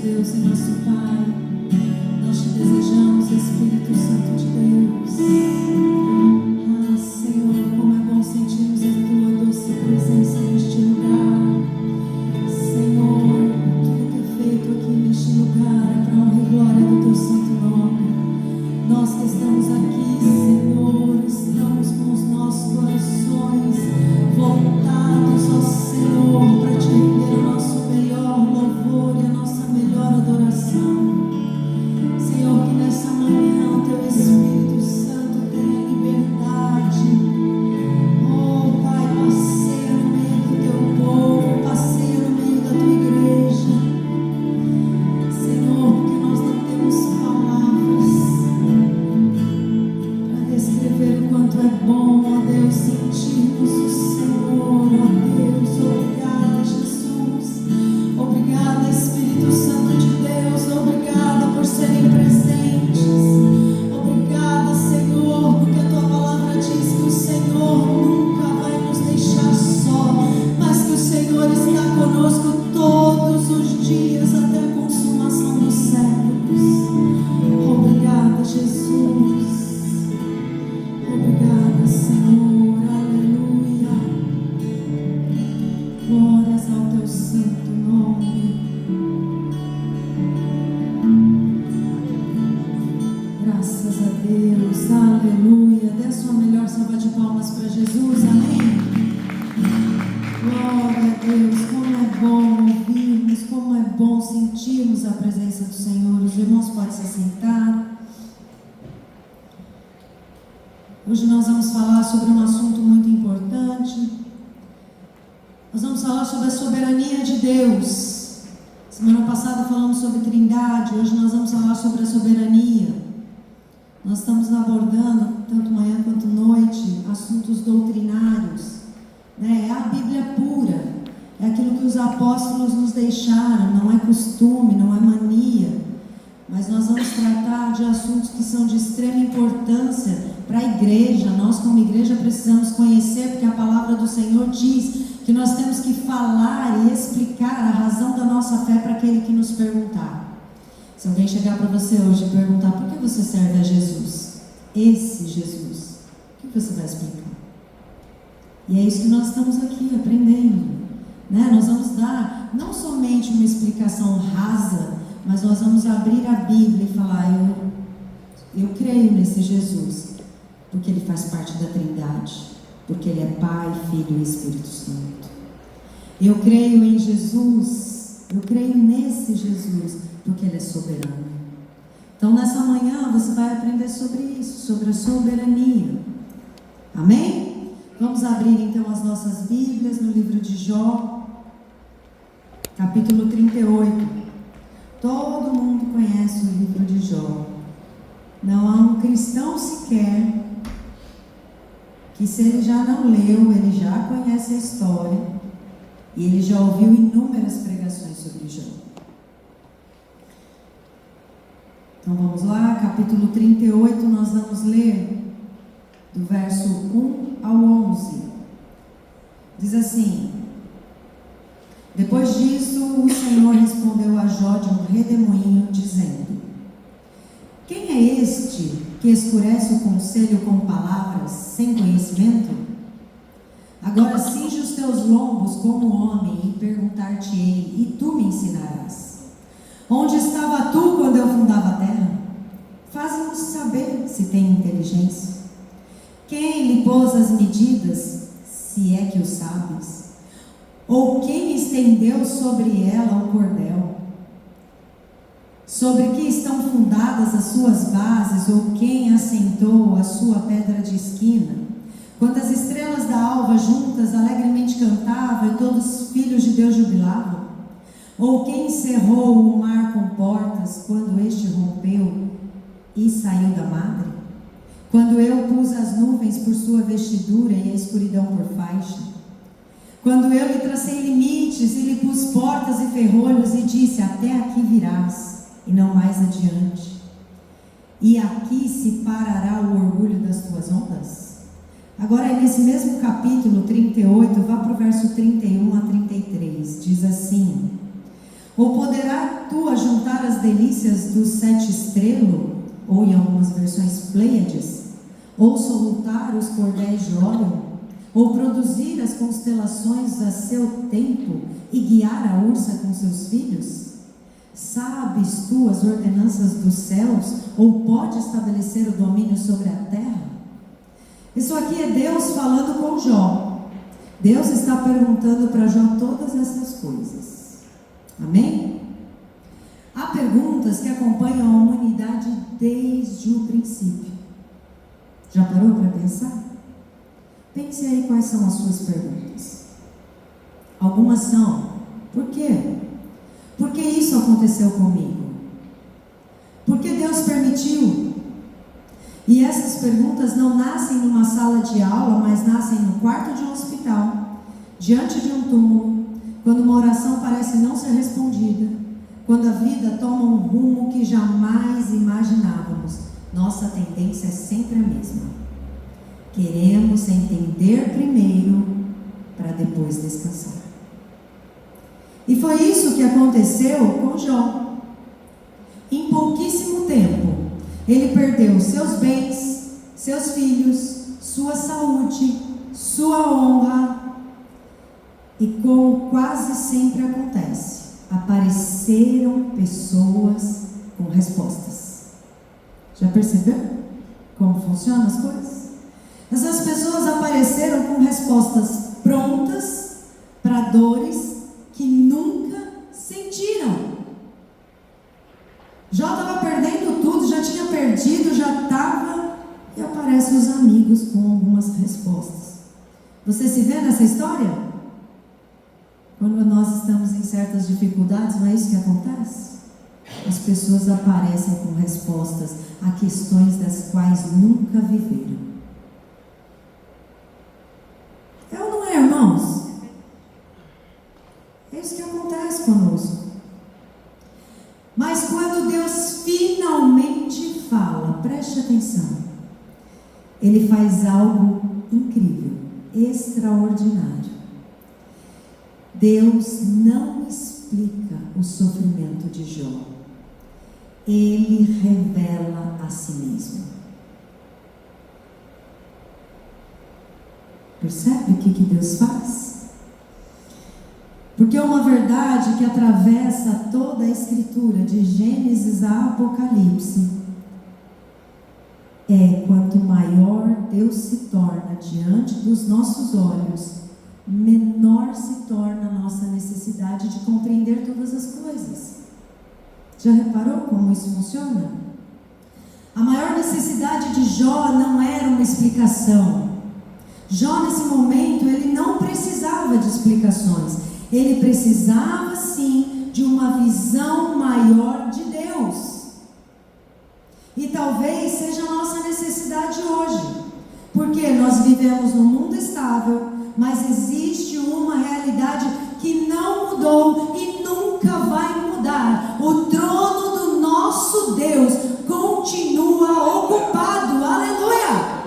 Deus e nosso Pai, nós te desejamos, Espírito Santo de Deus. Ah, Senhor, como é bom sentirmos a tua doce presença neste lugar. Senhor, tudo que é feito aqui neste lugar é para a honra e glória do teu santo nome. Nós que estamos aqui, Senhor, estamos com os nossos corações voltados ao Senhor para te render o nosso melhor louvor e a nossa melhor adoração. Senhor, que nessa manhã o teu Espírito Santo tenha liberdade. Oh, Pai, passeia no meio do teu povo, passeia no meio da tua igreja. Senhor, porque nós não temos palavras para descrever o quanto é bom, ó Deus, sentirmos o Senhor, ó Deus. Obrigada, Jesus. Obrigada, Espírito Santo de Deus. Obrigada por serem presentes. Obrigada, Senhor, porque a tua palavra diz que o Senhor nunca vai nos deixar só, mas que o Senhor está conosco todos os dias até a consumação dos séculos. Obrigada, Jesus. Obrigada, Senhor. Aleluia. Glórias ao teu santo nome. Graças a Deus. Aleluia. Dê a sua melhor salva de palmas para Jesus. Amém. Glória a Deus. Como é bom ouvirmos, como é bom sentirmos a presença do Senhor. Os irmãos podem se sentar. Hoje nós vamos falar sobre um assunto muito importante. Nós vamos falar sobre a soberania de Deus. Semana passada falamos sobre Trindade, hoje nós vamos falar sobre a soberania. Nós estamos abordando, tanto manhã quanto noite, assuntos doutrinários. É a Bíblia pura, é aquilo que os apóstolos nos deixaram, não é costume, não é mania. Mas nós vamos tratar de assuntos que são de extrema importância para a igreja. Nós como igreja precisamos conhecer, porque a palavra do Senhor diz que nós temos que falar e explicar a razão da nossa fé para aquele que nos perguntar. Se alguém chegar para você hoje e perguntar por que você serve a Jesus, esse Jesus, o que você vai explicar? E é isso que nós estamos aqui aprendendo, né? Nós vamos dar não somente uma explicação rasa, mas nós vamos abrir a Bíblia e falar, eu creio nesse Jesus, porque ele faz parte da Trindade, porque ele é Pai, Filho e Espírito Santo. Eu creio em Jesus, eu creio nesse Jesus, porque ele é soberano. Então nessa manhã você vai aprender sobre isso, sobre a soberania. Amém? Vamos abrir então as nossas Bíblias no livro de Jó, capítulo 38. Todo mundo conhece o livro de Jó. Não há um cristão sequer que, se ele já não leu, ele já conhece a história e ele já ouviu inúmeras pregações sobre Jó. Então vamos lá, capítulo 38, nós vamos ler do verso 1 ao 11. Diz assim: Depois disso, o Senhor respondeu a Jó de um redemoinho, dizendo: Quem é este que escurece o conselho com palavras sem conhecimento? Agora cinge os teus lombos como homem e perguntar-te-ei, e tu me ensinarás. Onde estava tu quando eu fundava a terra? Faze-nos saber se tem inteligência. Quem lhe pôs as medidas, se é que o sabes? Ou quem estendeu sobre ela o cordel? Sobre que estão fundadas as suas bases, ou quem assentou a sua pedra de esquina? Quando as estrelas da alva juntas alegremente cantavam e todos os filhos de Deus jubilavam? Ou quem cerrou o mar com portas, quando este rompeu e saiu da madre? Quando eu pus as nuvens por sua vestidura e a escuridão por faixa? Quando eu lhe tracei limites e lhe pus portas e ferrolhos e disse, até aqui virás e não mais adiante, e aqui se parará o orgulho das tuas ondas? Agora, nesse mesmo capítulo 38, vá para o verso 31 a 33, diz assim: Ou poderá tu ajuntar as delícias dos 7 estrelos, ou em algumas versões Pleiades, ou solutar os cordéis de Órion, ou produzir as constelações a seu tempo e guiar a ursa com seus filhos? Sabes tu as ordenanças dos céus, ou pode estabelecer o domínio sobre a terra? Isso aqui é Deus falando com Jó. Deus está perguntando para Jó todas essas coisas. Amém? Há perguntas que acompanham a humanidade desde o princípio. Já parou para pensar? Pense aí quais são as suas perguntas. Algumas são: por quê? Por que isso aconteceu comigo? Por que Deus permitiu? E essas perguntas não nascem numa sala de aula, mas nascem no quarto de um hospital, diante de um túmulo, quando uma oração parece não ser respondida, quando a vida toma um rumo que jamais imaginávamos. Nossa tendência é sempre a mesma. Queremos entender primeiro para depois descansar. E foi isso que aconteceu com Jó. Em pouquíssimo tempo, ele perdeu seus bens, seus filhos, sua saúde, sua honra. E como quase sempre acontece, apareceram pessoas com respostas. Já percebeu como funcionam as coisas? Essas pessoas apareceram com respostas prontas para dores que nunca sentiram. Jó estava perdendo tudo, já tinha perdido, já estava, e aparecem os amigos com algumas respostas. Você se vê nessa história? Quando nós estamos em certas dificuldades, não é isso que acontece? As pessoas aparecem com respostas a questões das quais nunca viveram. É ou não é, irmãos? É isso que acontece conosco. Mas quando Deus finalmente fala, preste atenção, Ele faz algo incrível, extraordinário. Deus não explica o sofrimento de Jó. Ele revela a si mesmo. Percebe o que Deus faz? Porque é uma verdade que atravessa toda a Escritura, de Gênesis a Apocalipse, quanto maior Deus se torna diante dos nossos olhos, menor se torna a nossa necessidade de compreender todas as coisas. Já reparou como isso funciona? A maior necessidade de Jó não era uma explicação. Jó, nesse momento, ele não precisava de explicações. Ele precisava, sim, de uma visão maior de Deus. E talvez seja a nossa necessidade hoje. Porque nós vivemos num mundo estável, mas existe uma realidade que não mudou e nunca vai mudar. O trono do nosso Deus continua ocupado. Aleluia!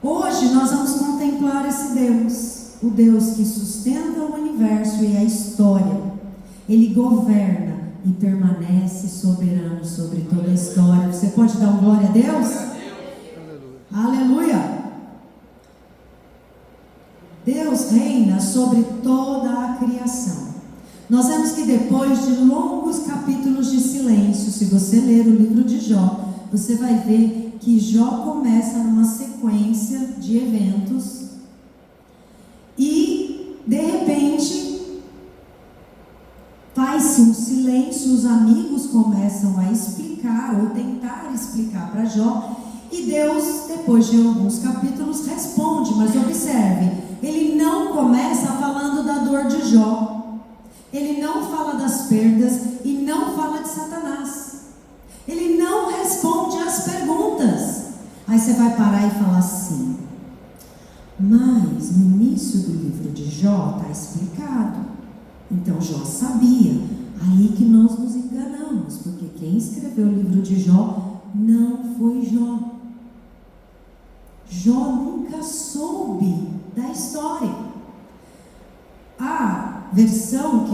Hoje nós vamos contemplar esse Deus, o Deus que sustenta o universo e a história. Ele governa e permanece soberano sobre toda a história. Você pode dar um glória a Deus? Aleluia! Deus reina sobre toda a criação. Nós vemos que depois de longos capítulos de silêncio, se você ler o livro de Jó, você vai ver que Jó começa numa sequência de eventos e, de repente, faz-se um silêncio, os amigos começam a explicar ou tentar explicar para Jó, e Deus, depois de alguns capítulos, responde. Mas observe, Ele não começa falando da dor de Jó, Ele não fala das perdas e não fala de Satanás. Ele não responde às perguntas. Aí você vai parar e falar assim: mas no início do livro de Jó está explicado. Então Jó sabia. Aí que nós nos enganamos, porque quem escreveu o livro de Jó não foi Jó. Jó nunca soube da história. versão que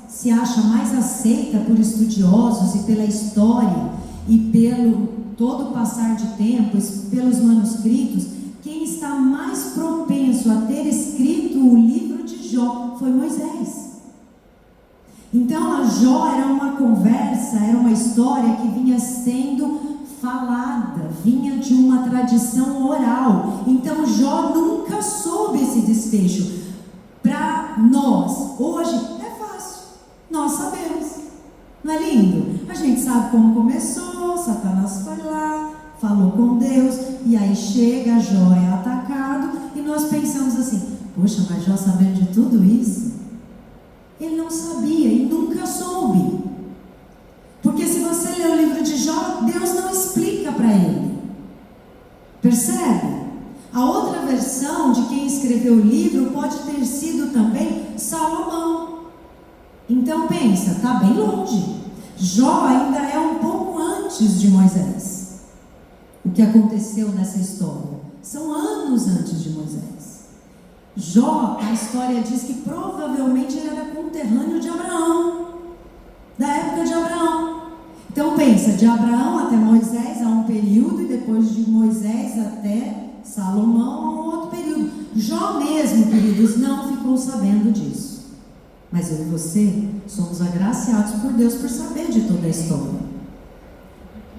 se acha mais aceita por estudiosos e pela história e pelo todo o passar de tempo, pelos manuscritos, quem está mais propenso a ter escrito o livro de Jó foi Moisés. Então a Jó era uma conversa, era uma história que vinha sendo falada, vinha de uma tradição oral. Então Jó nunca soube esse desfecho. Para nós, hoje é fácil, nós sabemos, não é lindo? A gente sabe como começou, Satanás foi lá, falou com Deus, e aí chega, Jó é atacado, e nós pensamos assim, poxa, mas Jó sabendo de tudo isso? Ele não sabia e nunca soube. Porque se você ler o livro de Jó, Deus não explica para ele. Percebe? A outra versão de quem escreveu o livro pode ter sido também Salomão. Então pensa, está bem longe. Jó ainda é um pouco antes de Moisés. O que aconteceu nessa história? São anos antes de Moisés. Jó, a história diz que provavelmente ele era conterrâneo de Abraão, da época de Abraão. Então pensa, de Abraão até Moisés há um período, e depois de Moisés até Salomão há um outro período. Jó mesmo, queridos, não ficou sabendo disso. Mas eu e você somos agraciados por Deus por saber de toda a história.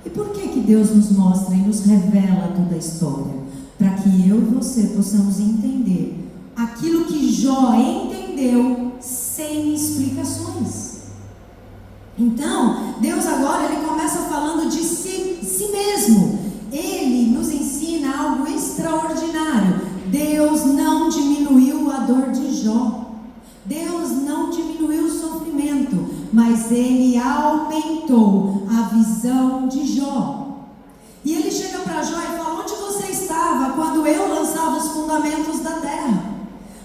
E por que Deus nos mostra e nos revela toda a história? Para que eu e você possamos entender aquilo que Jó entendeu sem explicações. Então, Deus agora ele começa falando de si mesmo. Ele nos ensina algo extraordinário. Deus não diminuiu a dor de Jó. Deus não diminuiu o sofrimento, mas Ele aumentou a visão de Jó. E Ele chega para Jó e fala, onde você estava quando eu lançava os fundamentos da terra?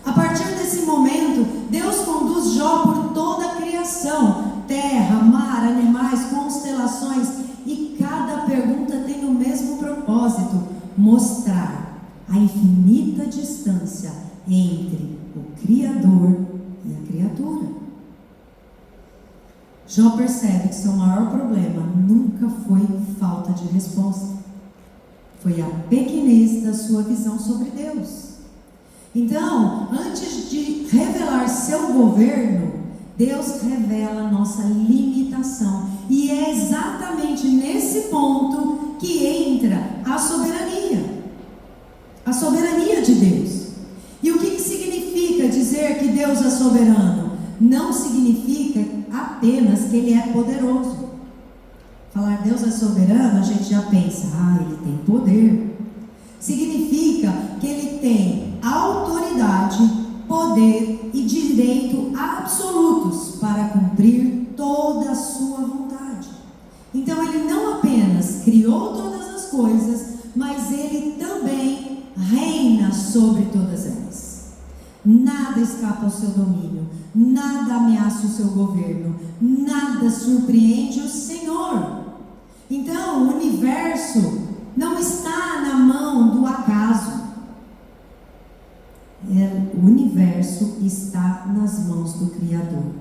A partir desse momento, Deus conduz Jó por toda a criação, terra, mar, animais, constelações, e cada pergunta tem o mesmo propósito, mostrar a infinita distância entre o Criador e a criatura. Jó percebe que seu maior problema nunca foi falta de resposta, foi a pequenez da sua visão sobre Deus. Então, antes de revelar seu governo, Deus revela nossa limitação. E é exatamente nesse ponto que entra a soberania. A soberania de Deus. E o que significa dizer que Deus é soberano? Não significa apenas que Ele é poderoso. Falar Deus é soberano, a gente já pensa, Ele tem poder. Significa que Ele tem autoridade, poder e direito absolutos para cumprir toda a sua vontade. Então Ele não apenas criou todas as coisas, mas Ele também reina sobre todas elas. Nada escapa ao seu domínio, nada ameaça o seu governo, nada surpreende o Senhor. Então o universo não está na mão do acaso. O universo está nas mãos do Criador.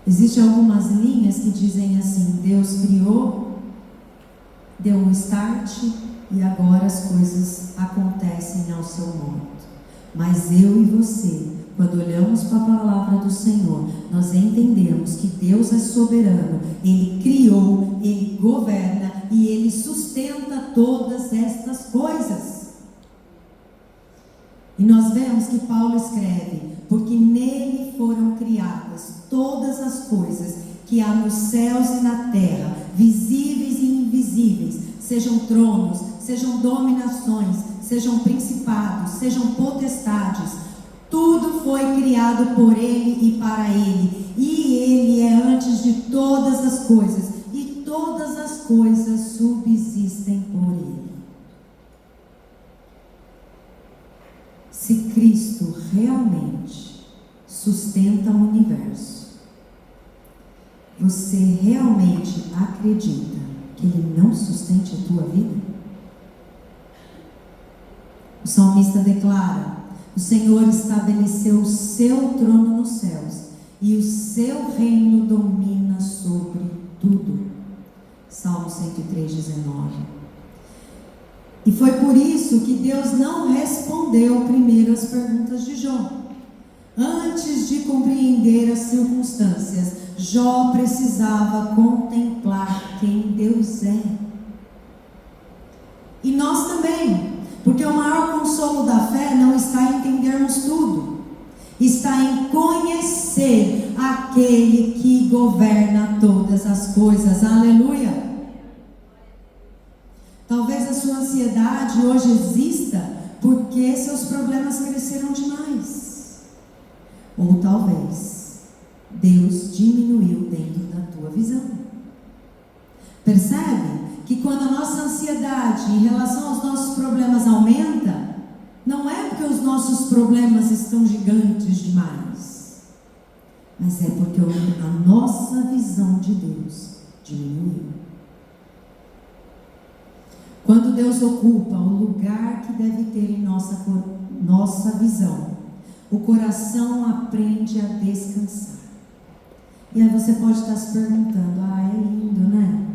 Existem algumas linhas que dizem assim: Deus criou, deu um start e agora as coisas acontecem ao seu modo. Mas eu e você, quando olhamos para a palavra do Senhor, nós entendemos que Deus é soberano, Ele criou, Ele governa e Ele sustenta todas estas coisas. E nós vemos que Paulo escreve, porque nele foram criadas todas as coisas que há nos céus e na terra, visíveis e invisíveis, sejam tronos, sejam dominações, sejam principados, sejam potestades. Tudo foi criado por Ele e para Ele, e Ele é antes de todas as coisas, e todas as coisas subsistem por Ele. Se Cristo realmente sustenta o universo, você realmente acredita que Ele não sustente a tua vida? O salmista declara: O Senhor estabeleceu o seu trono nos céus, e o seu reino domina sobre tudo. Salmo 103, 19. E foi por isso que Deus não respondeu primeiro as perguntas de Jó. Antes de compreender as circunstâncias, Jó precisava contemplar quem Deus é. E nós também, porque o maior consolo da fé não está em entendermos tudo, está em conhecer aquele que governa todas as coisas. Aleluia! Talvez a sua ansiedade hoje exista porque seus problemas cresceram demais. Ou talvez Deus diminuiu dentro da tua visão. Percebe que quando a nossa ansiedade em relação aos nossos problemas aumenta, não é porque os nossos problemas estão gigantes demais, mas é porque a nossa visão de Deus diminuiu. Quando Deus ocupa o lugar que deve ter em nossa visão, o coração aprende a descansar. E aí você pode estar se perguntando: é lindo, né?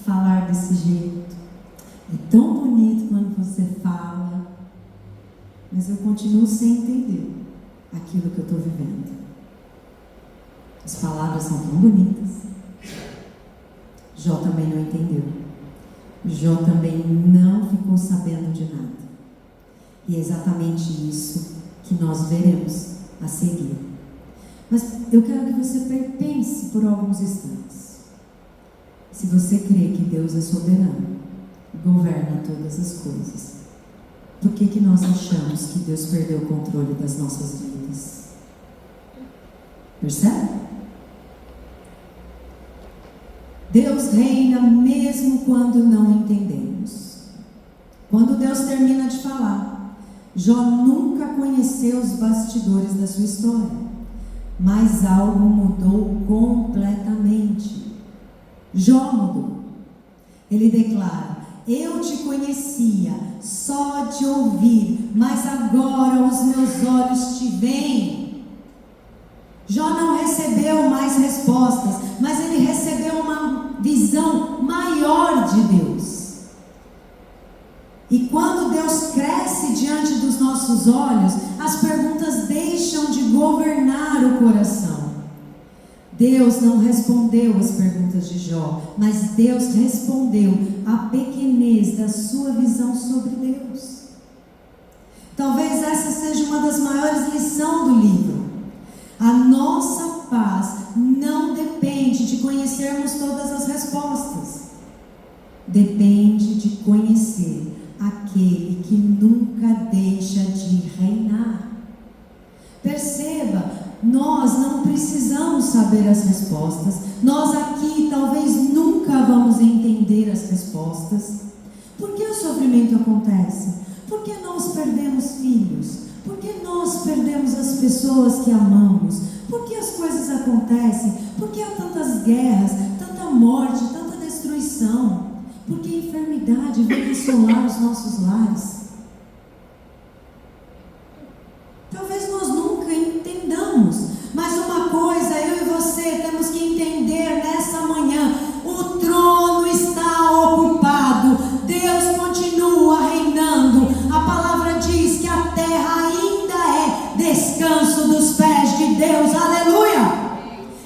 Falar desse jeito. É tão bonito quando você fala, mas eu continuo sem entender aquilo que eu estou vivendo. As palavras são tão bonitas. Jó também não entendeu. Jó também não ficou sabendo de nada. E é exatamente isso que nós veremos a seguir. Mas eu quero que você pense por alguns instantes. Se você crê que Deus é soberano, governa todas as coisas, por que nós achamos que Deus perdeu o controle das nossas vidas? Percebe? Deus reina mesmo quando não entendemos. Quando Deus termina de falar, Jó nunca conheceu os bastidores da sua história, mas algo mudou completamente. Jó mudou. Ele declara: eu te conhecia só de ouvir, mas agora os meus olhos te veem. Jó não recebeu mais respostas, mas ele recebeu uma visão maior de Deus. E quando Deus cresce diante dos nossos olhos, as perguntas deixam de governar o coração. Deus não respondeu as perguntas de Jó, mas Deus respondeu à pequenez da sua visão sobre Deus. Talvez essa seja uma das maiores lições do livro. A nossa paz não depende de conhecermos todas as respostas. Depende de conhecer aquele que nunca deixa de reinar. Perceba, nós não precisamos saber as respostas. Nós aqui talvez nunca vamos entender as respostas. Por que o sofrimento acontece? Por que nós perdemos filhos? Por que nós perdemos as pessoas que amamos? Por que as coisas acontecem? Por que há tantas guerras, tanta morte, tanta destruição? Por que a enfermidade vem assolar os nossos lares? Talvez nós nunca entendamos, mas uma coisa eu e você temos que entender nessa manhã: o trono está ocupado, Deus continua reinando. A palavra diz que a terra ainda é descanso dos pés de Deus, aleluia!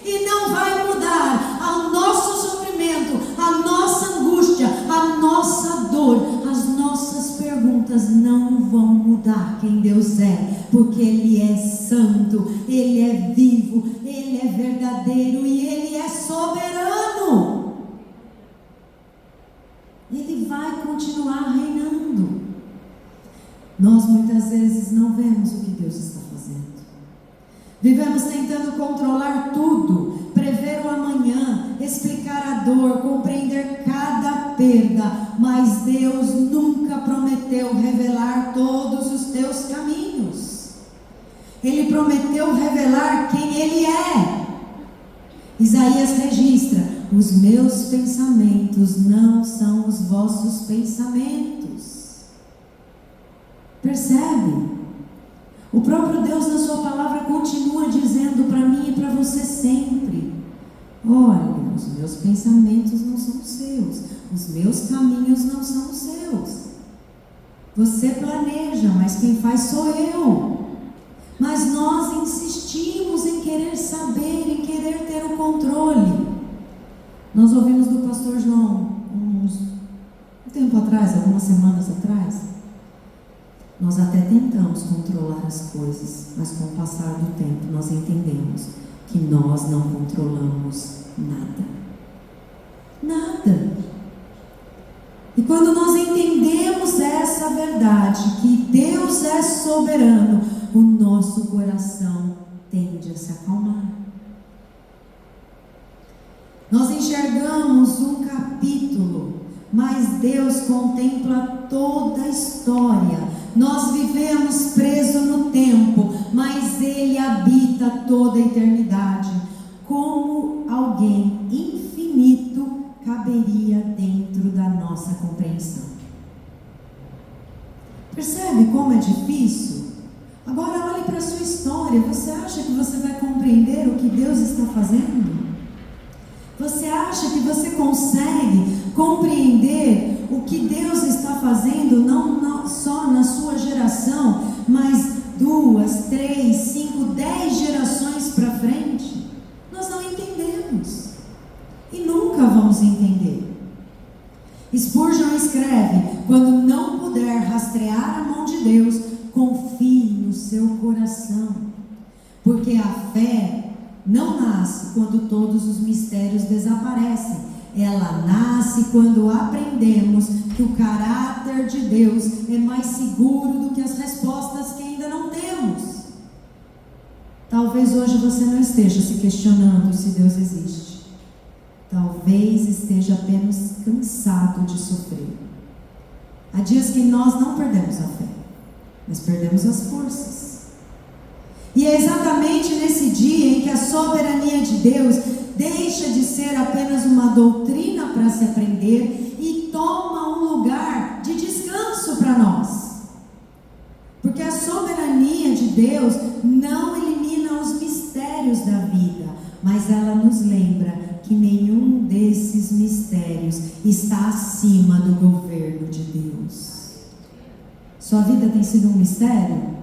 E não vai mudar ao nosso sofrimento, a nossa angústia, a nossa dor, as nossas perguntas não vão mudar quem Deus é, porque Ele é santo, Ele é vivo, Ele é verdadeiro e Ele é soberano. Ele vai continuar reinando. Nós muitas vezes não vemos o que Deus está fazendo. Vivemos tentando controlar tudo, prever o amanhã, explicar a dor, compreender cada perda, mas Deus nunca prometeu revelar todos os teus caminhos. Ele prometeu revelar quem Ele é. Isaías registra: os meus pensamentos não são os vossos pensamentos. Percebe? O próprio Deus na sua palavra continua dizendo para mim e para você sempre: olha, os meus pensamentos não são os seus, os meus caminhos não são os seus. Você planeja, mas quem faz sou eu. Mas nós insistimos em querer saber, em querer ter o controle. Nós ouvimos do pastor João um tempo atrás, algumas semanas atrás. Nós até tentamos controlar as coisas, mas com o passar do tempo nós entendemos que nós não controlamos nada. Nada. E quando nós entendemos essa verdade, que Deus é soberano, o nosso coração tende a se acalmar. Nós enxergamos um capítulo, mas Deus contempla toda a história. Nós vivemos presos no tempo, mas Ele habita toda a eternidade. Como alguém infinito caberia dentro da nossa compreensão? Percebe como é difícil? Agora olhe para a sua história. Você acha que você vai compreender o que Deus está fazendo? Você acha que você consegue compreender o que Deus está fazendo, não só na sua geração, mas 2, 3, 5, 10 gerações para frente? Nós não entendemos e nunca vamos entender. Spurgeon escreve: quando não puder rastrear a mão de Deus, confie no seu coração, porque a fé não nasce quando todos os mistérios desaparecem. Ela nasce quando aprendemos que o caráter de Deus é mais seguro do que as respostas que ainda não temos. Talvez hoje você não esteja se questionando se Deus existe. Talvez esteja apenas cansado de sofrer. Há dias que nós não perdemos a fé, mas perdemos as forças. E é exatamente nesse dia em que a soberania de Deus deixa de ser apenas uma doutrina para se aprender e toma um lugar de descanso para nós. Porque a soberania de Deus não elimina os mistérios da vida, mas ela nos lembra que nenhum desses mistérios está acima do governo de Deus. Sua vida tem sido um mistério?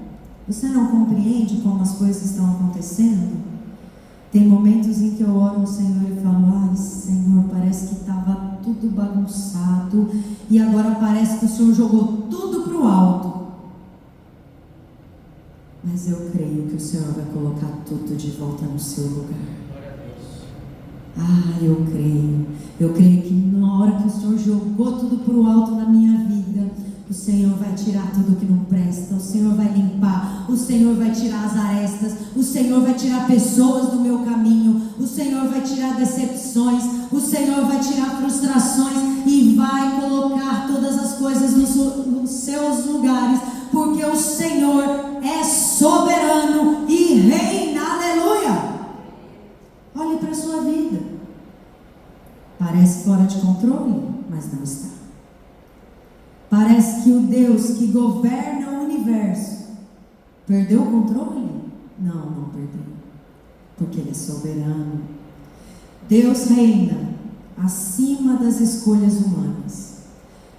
Você não compreende como as coisas estão acontecendo? Tem momentos em que eu oro ao Senhor e falo: ai Senhor, parece que estava tudo bagunçado e agora parece que o Senhor jogou tudo para o alto. Mas eu creio que o Senhor vai colocar tudo de volta no seu lugar. Ah, eu creio. Eu creio que na hora que o Senhor jogou tudo para o alto na minha vida, o Senhor vai tirar tudo que não presta, o Senhor vai limpar, o Senhor vai tirar as arestas, o Senhor vai tirar pessoas do meu caminho, o Senhor vai tirar decepções, o Senhor vai tirar frustrações e vai colocar todas as coisas nos seus lugares, porque o Senhor é soberano e reina. Aleluia! Olhe para a sua vida. Parece fora de controle, mas não está. Parece que o Deus que governa o universo perdeu o controle? Não, não perdeu, porque Ele é soberano. Deus reina acima das escolhas humanas.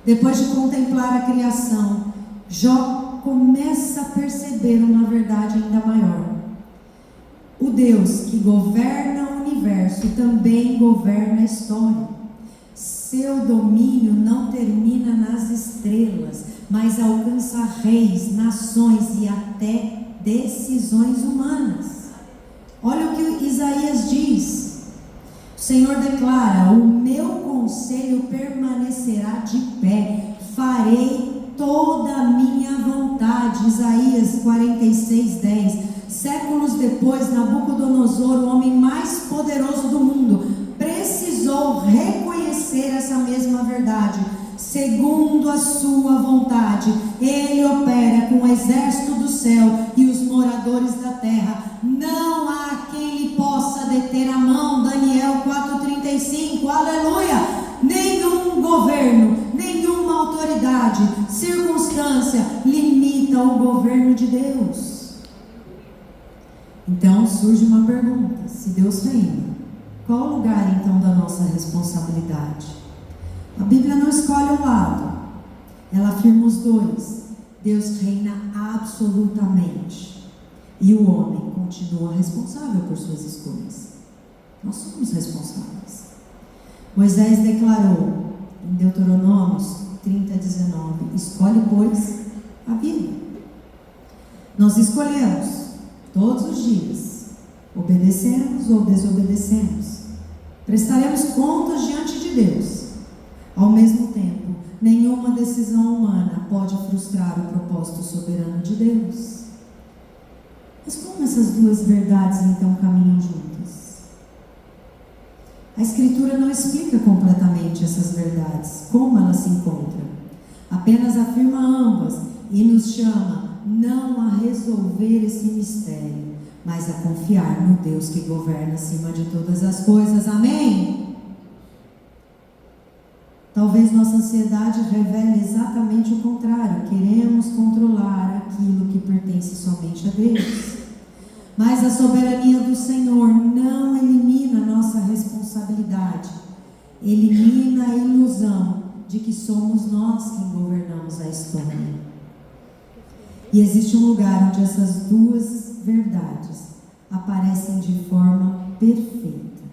Depois de contemplar a criação, Jó começa a perceber uma verdade ainda maior. O Deus que governa o universo também governa a história. Seu domínio não termina nas estrelas, mas alcança reis, nações e até decisões humanas. Olha o que Isaías diz. O Senhor declara: o meu conselho permanecerá de pé, farei toda a minha vontade. Isaías 46:10. Séculos depois, Nabucodonosor, o homem mais poderoso do mundo, precisou reconhecer essa mesma verdade. Segundo a sua vontade, Ele opera com o exército do céu e os moradores da terra. Não há quem lhe possa deter a mão. Daniel 4:35. Aleluia! Nenhum governo, nenhuma autoridade, circunstância limita o governo de Deus. Então surge uma pergunta: se Deus reina, qual o lugar então da nossa responsabilidade? A Bíblia não escolhe um lado, ela afirma os dois. Deus reina absolutamente e o homem continua responsável por suas escolhas. Nós somos responsáveis. Moisés declarou em Deuteronômios 30:19: escolhe, pois, a vida. Nós escolhemos todos os dias, obedecemos ou desobedecemos. Prestaremos contas diante de Deus. Ao mesmo tempo, nenhuma decisão humana pode frustrar o propósito soberano de Deus. Mas como essas duas verdades então caminham juntas? A Escritura não explica completamente essas verdades, como elas se encontram. Apenas afirma ambas e nos chama não a resolver esse mistério, mas a confiar no Deus que governa acima de todas as coisas. Amém? Talvez nossa ansiedade revele exatamente o contrário. Queremos controlar aquilo que pertence somente a Deus. Mas a soberania do Senhor não elimina nossa responsabilidade. Elimina a ilusão de que somos nós quem governamos a história. E existe um lugar onde essas duas verdades aparecem de forma perfeita.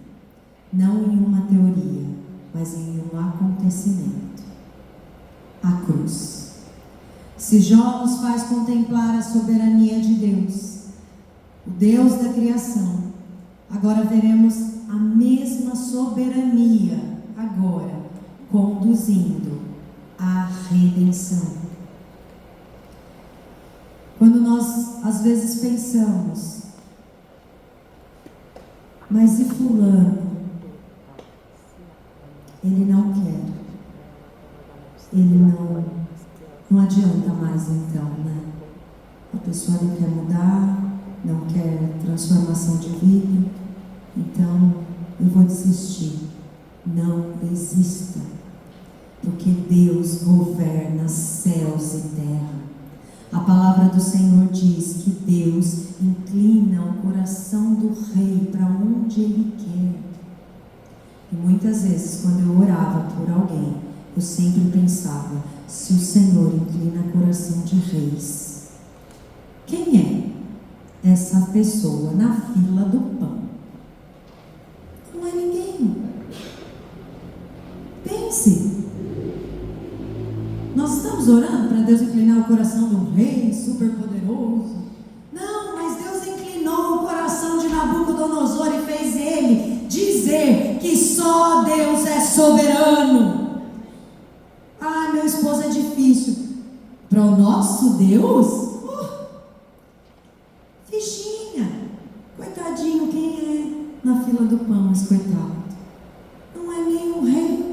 Não em uma teoria, mas em um acontecimento. A cruz. Se Jó nos faz contemplar a soberania de Deus, o Deus da criação, agora veremos a mesma soberania, agora, conduzindo à redenção. Quando nós, às vezes, pensamos, mas e fulano? Ele não quer. Ele não adianta mais então, né? A pessoa não quer mudar, não quer transformação de vida, então eu vou desistir. Não desista, porque Deus governa céus e terra. A palavra do Senhor diz que Deus inclina o coração do rei para onde Ele quer. E muitas vezes, quando eu orava por alguém, eu sempre pensava: se o Senhor inclina o coração de reis, quem é essa pessoa na fila do pão? Não é ninguém. Pense. Nós estamos orando para Deus inclinar o coração do rei super poderoso. Não, mas Deus inclinou o coração de Nabucodonosor e fez ele dizer que só Deus é soberano. Ah, meu esposo, é difícil. Para o nosso Deus? Fichinha. Coitadinho, quem é na fila do pão, esse coitado? Não é nem um rei.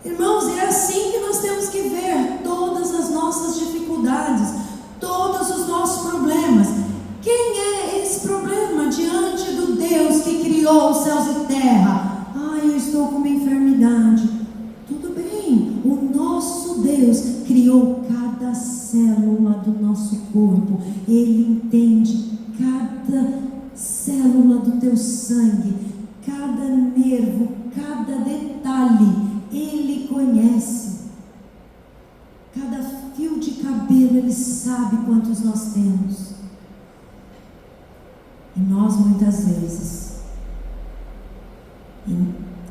Irmãos, é assim que nós temos que ver todas as nossas dificuldades, todos os nossos problemas. Quem é esse problema diante do Deus que criou os céus e terra? Eu estou com uma enfermidade. Tudo bem, o nosso Deus criou cada célula do nosso corpo. Ele entende cada célula do teu sangue, cada nervo, cada detalhe. Ele conhece cada fio de cabelo. Ele sabe quantos nós temos. E nós muitas vezes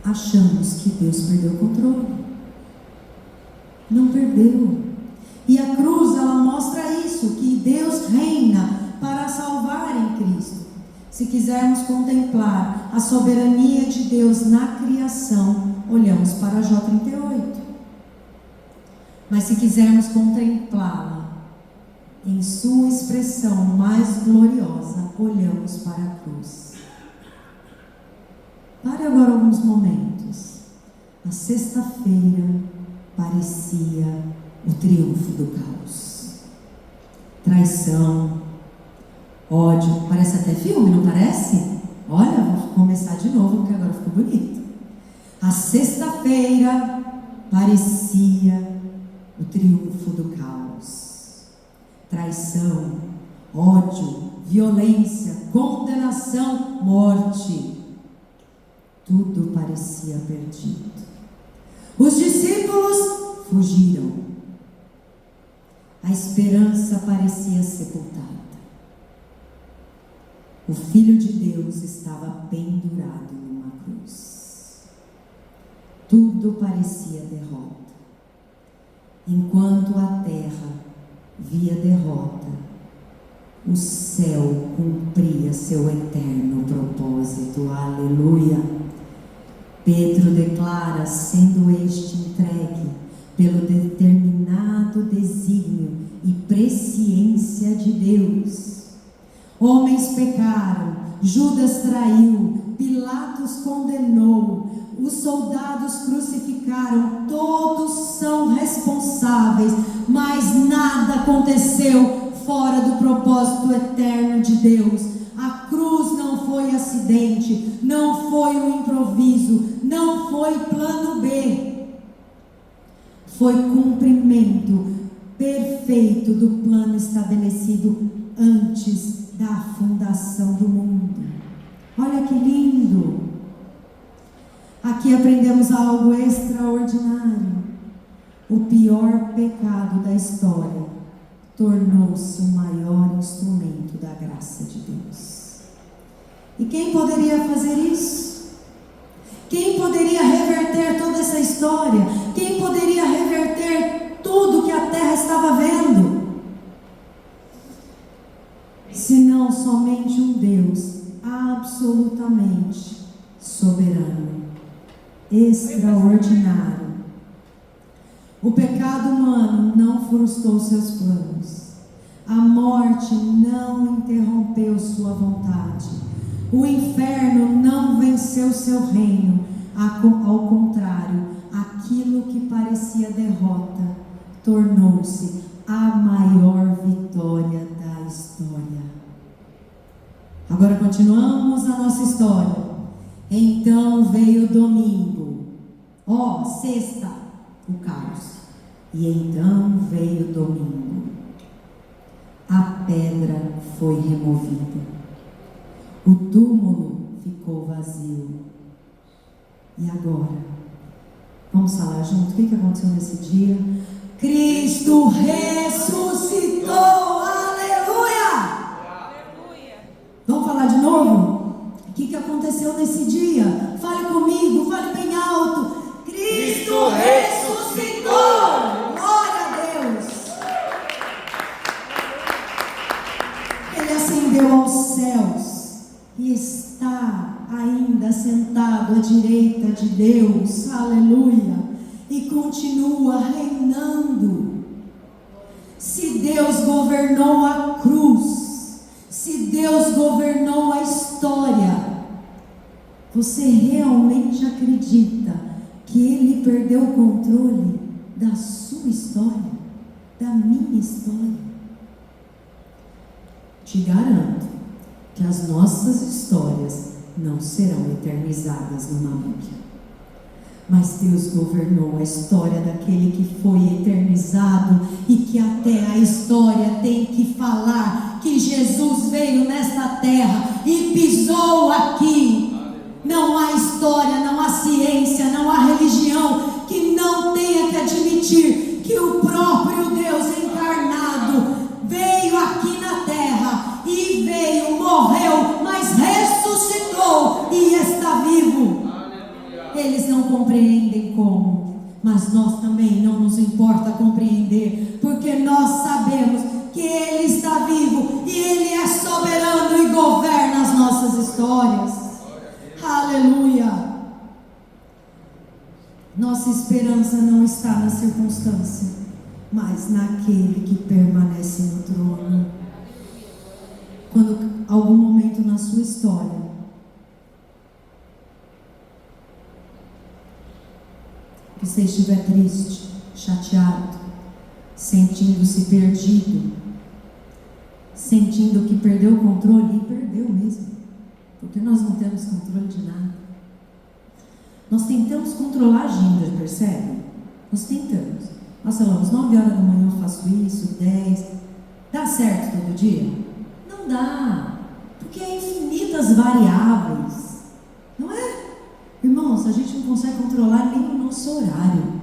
achamos que Deus perdeu o controle. Não perdeu. E a cruz, ela mostra isso, que Deus reina para salvar em Cristo. Se quisermos contemplar a soberania de Deus na criação, olhamos para Jó 38. Mas se quisermos contemplá-la em sua expressão mais gloriosa, olhamos para a cruz. Pare agora alguns momentos. A sexta-feira parecia o triunfo do caos. Traição, ódio, parece até filme, não parece? Olha, vou começar de novo porque agora ficou bonito. A sexta-feira parecia o triunfo do caos. Traição, ódio, violência, condenação, morte. Tudo parecia perdido. Os discípulos fugiram. A esperança parecia sepultada. O Filho de Deus estava pendurado numa cruz. Tudo parecia derrota. Enquanto a terra via derrota, o céu cumpria seu eterno propósito. Aleluia! Pedro declara, sendo este entregue pelo determinado desígnio e presciência de Deus. Homens pecaram, Judas traiu, Pilatos condenou, os soldados crucificaram, todos são responsáveis, mas nada aconteceu fora do propósito eterno de Deus. A cruz não foi acidente, não foi um improviso, não foi plano B. Foi cumprimento perfeito do plano estabelecido antes da fundação do mundo. Olha que lindo! Aqui aprendemos algo extraordinário. O pior pecado da história tornou-se o maior instrumento da graça de Deus. E quem poderia fazer isso? Quem poderia reverter toda essa história? Quem poderia reverter tudo que a terra estava vendo? Senão somente um Deus absolutamente soberano, extraordinário. O pecado humano não frustrou seus planos. A morte não interrompeu sua vontade. O inferno não venceu seu reino. Ao contrário, aquilo que parecia derrota tornou-se a maior vitória da história. Agora continuamos a nossa história. Então veio o domingo. Sexta, o caos. E então veio o domingo. A pedra foi removida. O túmulo ficou vazio. E agora? Vamos falar junto? O que aconteceu nesse dia? Cristo ressuscitou! Aleluia! Vamos falar de novo? O que aconteceu nesse dia? Fale comigo, fale bem alto. Cristo ressuscitou! Glória a Deus! Ele ascendeu aos céus e está ainda sentado à direita de Deus. Aleluia! E continua reinando. Se Deus governou a cruz, se Deus governou a história, você realmente acredita que Ele perdeu o controle da sua história, da minha história? Te garanto que as nossas histórias não serão eternizadas numa Bíblia. Mas Deus governou a história daquele que foi eternizado e que até a história tem que falar que Jesus veio nesta terra e pisou aqui. Não há história, não há ciência, não há religião que não tenha que admitir que o próprio Deus encarnado veio aqui na terra e veio, morreu, mas ressuscitou e está vivo. Eles não compreendem como, mas nós também não nos importa compreender, porque nós sabemos que Ele está vivo e Ele é soberano e governa as nossas histórias. Aleluia! Nossa esperança não está na circunstância, mas naquele que permanece no trono. Quando algum momento na sua história você estiver triste, chateado, sentindo-se perdido, sentindo que perdeu o controle, e perdeu mesmo, porque nós não temos controle de nada. Nós tentamos controlar a agenda, percebe? Nós tentamos. Nós falamos, 9 horas da manhã eu faço isso, 10. Dá certo todo dia? Não Não dá, porque há infinitas variáveis, não é? Irmãos, a gente não consegue controlar nem o nosso horário.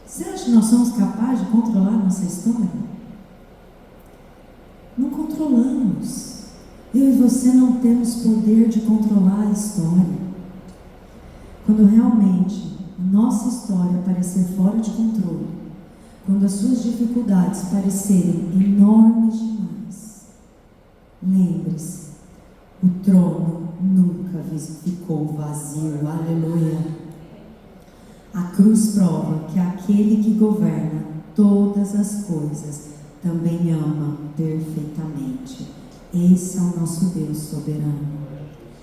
Você acha que nós somos capazes de controlar a nossa história? Não controlamos. Eu e você não temos poder de controlar a história. Quando realmente a nossa história parecer fora de controle, quando as suas dificuldades parecerem enormes demais, lembre-se, o trono nunca ficou vazio. Aleluia. A cruz prova que aquele que governa todas as coisas também ama perfeitamente. Esse é o nosso Deus soberano.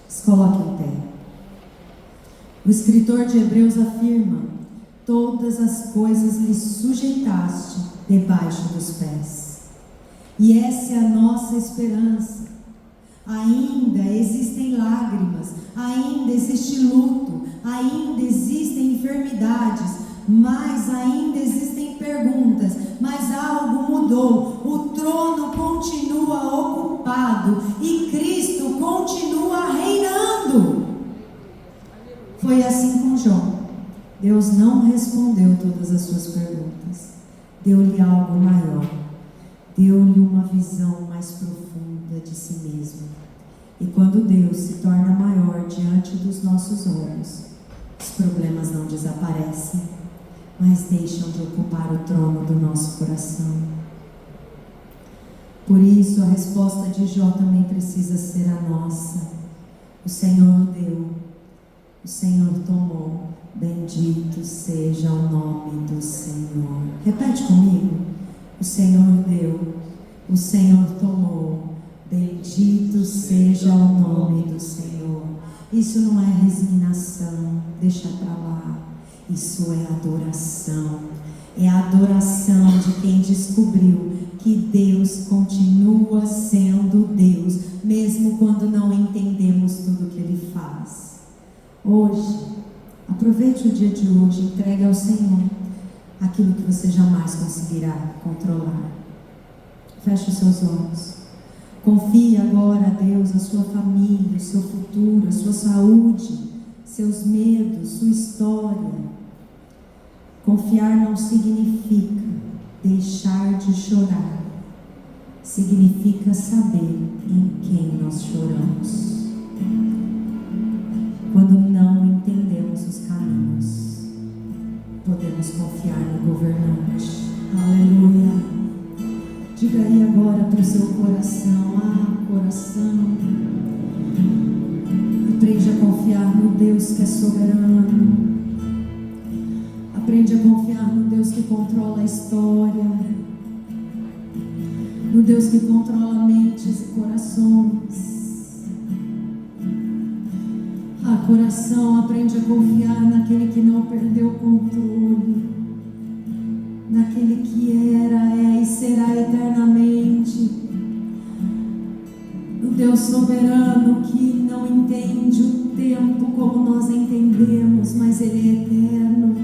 Se coloque em pé. O escritor de Hebreus afirma: todas as coisas lhe sujeitaste debaixo dos pés. E essa é a nossa esperança. Ainda existem lágrimas, ainda existe luto, ainda existem enfermidades, mas ainda existem perguntas, mas algo mudou. O trono continua ocupado e Cristo continua reinando. Foi assim com Jó. Deus não respondeu todas as suas perguntas, deu-lhe algo maior, deu-lhe uma visão mais profunda de si mesmo. E quando Deus se torna maior diante dos nossos olhos, os problemas não desaparecem, mas deixam de ocupar o trono do nosso coração. Por isso, a resposta de Jó também precisa ser a nossa. O Senhor deu, o Senhor tomou, bendito seja o nome do Senhor. Repete comigo: o Senhor deu, o Senhor tomou, bendito seja o nome do Senhor. Isso não é resignação, deixa para lá. Isso é adoração. É a adoração de quem descobriu que Deus continua sendo Deus, mesmo quando não entendemos tudo que Ele faz. Hoje, aproveite o dia de hoje, entregue ao Senhor aquilo que você jamais conseguirá controlar. Feche os seus olhos. Confie agora a Deus a sua família, o seu futuro, a sua saúde, seus medos, sua história. Confiar não significa deixar de chorar. Significa saber em quem nós choramos. Quando não entendemos os caminhos, podemos confiar no governante. Aleluia. Diga aí agora para o seu coração: coração, aprende a confiar no Deus que é soberano. Aprende a confiar no Deus que controla a história, no Deus que controla mentes e corações. Coração, aprende a confiar naquele que não perdeu o controle, naquele que era, é e será eternamente, no Deus soberano que não entende o tempo como nós entendemos, mas Ele é eterno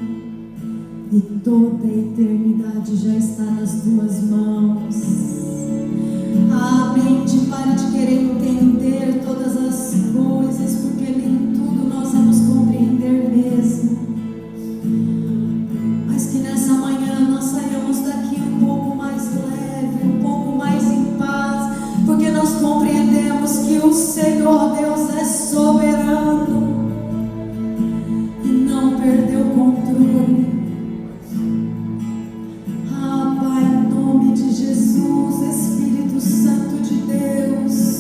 e toda a eternidade já está nas tuas mãos. Mente, pare de querer entender todas as coisas, porque nem tudo nós vamos compreender mesmo. Mas que nessa manhã nós saiamos daqui um pouco mais leve, um pouco mais em paz, porque nós compreendemos que o Senhor Deus é soberano e não perdeu o controle. Pai, em nome de Jesus, Espírito Santo de Deus,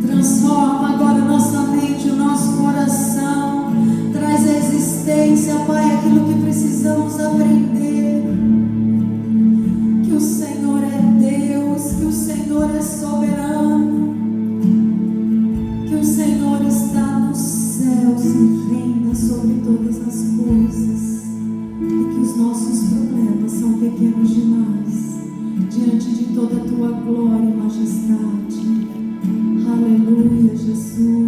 transforma agora nossa mente, o nosso coração, traz à existência, Pai, aquilo que precisamos aprender, que o Senhor é Deus, que o Senhor é soberano, que o Senhor está nos céus e reina sobre todas as coisas, e que os nossos problemas são pequenos demais diante de toda a tua glória e majestade. Aleluia, Jesus.